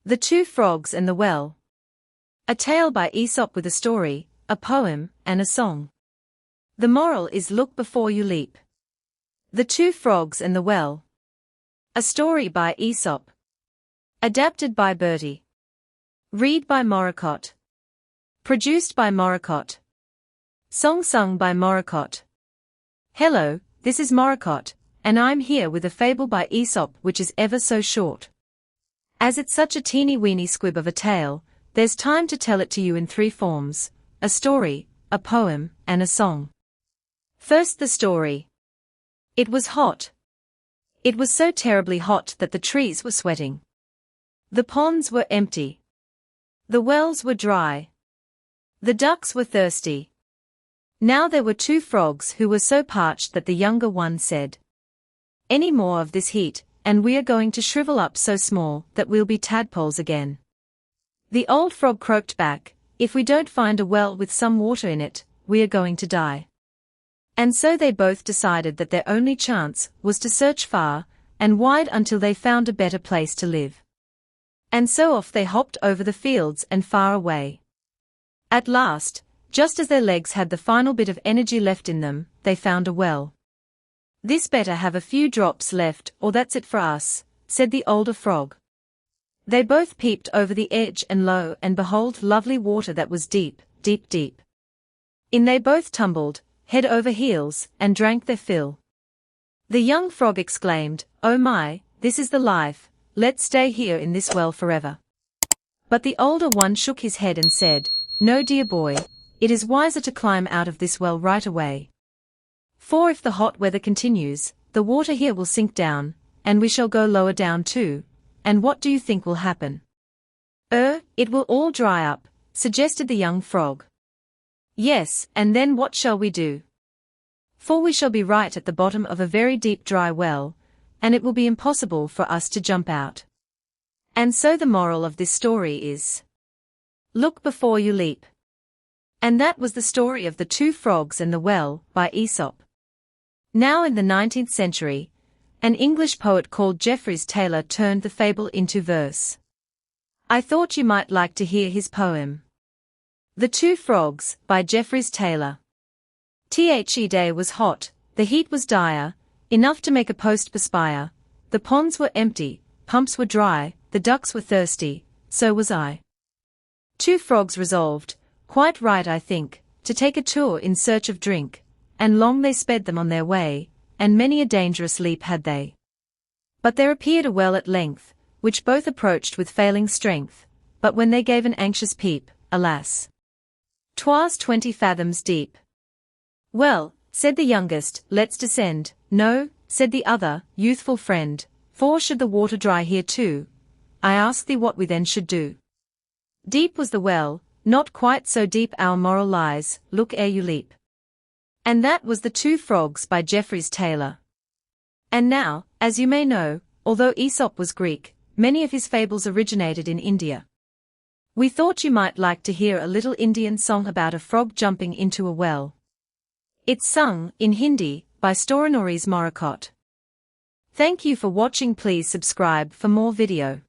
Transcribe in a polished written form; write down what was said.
The Two Frogs and the Well. A tale by Aesop with a story, a poem, and a song. The moral is look before you leap. The Two Frogs and the Well. A story by Aesop. Adapted by Bertie. Read by Moricott. Produced by Moricott. Song sung by Moricott. Hello, this is Moricott, and I'm here with a fable by Aesop which is ever so short. As it's such a teeny-weeny squib of a tale, there's time to tell it to you in three forms: a story, a poem, and a song. First, the story. It was hot. It was so terribly hot that the trees were sweating. The ponds were empty. The wells were dry. The ducks were thirsty. Now there were two frogs who were so parched that the younger one said, "Any more of this heat, and we are going to shrivel up so small that we'll be tadpoles again." The old frog croaked back, "If we don't find a well with some water in it, we are going to die." And so they both decided that their only chance was to search far and wide until they found a better place to live. And so off they hopped over the fields and far away. At last, just as their legs had the final bit of energy left in them, they found a well. "This better have a few drops left, or that's it for us," said the older frog. They both peeped over the edge, and lo and behold, lovely water that was deep, deep, deep. In they both tumbled, head over heels, and drank their fill. The young frog exclaimed, "Oh my, this is the life, let's stay here in this well forever." But the older one shook his head and said, "No, dear boy, it is wiser to climb out of this well right away. For if the hot weather continues, the water here will sink down, and we shall go lower down too, and what do you think will happen?" It will all dry up," suggested the young frog. "Yes, and then what shall we do? For we shall be right at the bottom of a very deep dry well, and it will be impossible for us to jump out." And so the moral of this story is, look before you leap. And that was the story of The Two Frogs and the Well by Aesop. Now in the 19th century, an English poet called Jeffries Taylor turned the fable into verse. I thought you might like to hear his poem. The Two Frogs by Jeffries Taylor. The day was hot, the heat was dire, enough to make a post perspire. The ponds were empty, pumps were dry, the ducks were thirsty, so was I. Two frogs resolved, quite right I think, to take a tour in search of drink, and long they sped them on their way, and many a dangerous leap had they. But there appeared a well at length, which both approached with failing strength, but when they gave an anxious peep, alas, 'twas 20 fathoms deep. "Well," said the youngest, "let's descend." "No," said the other, youthful friend, "for should the water dry here too, I ask thee what we then should do." Deep was the well, not quite so deep our moral lies, look ere you leap. And that was The Two Frogs by Jeffries Taylor. And now, as you may know, although Aesop was Greek, many of his fables originated in India. We thought you might like to hear a little Indian song about a frog jumping into a well. It's sung, in Hindi, by Storynories Moricott. Thank you for watching. Please subscribe for more video.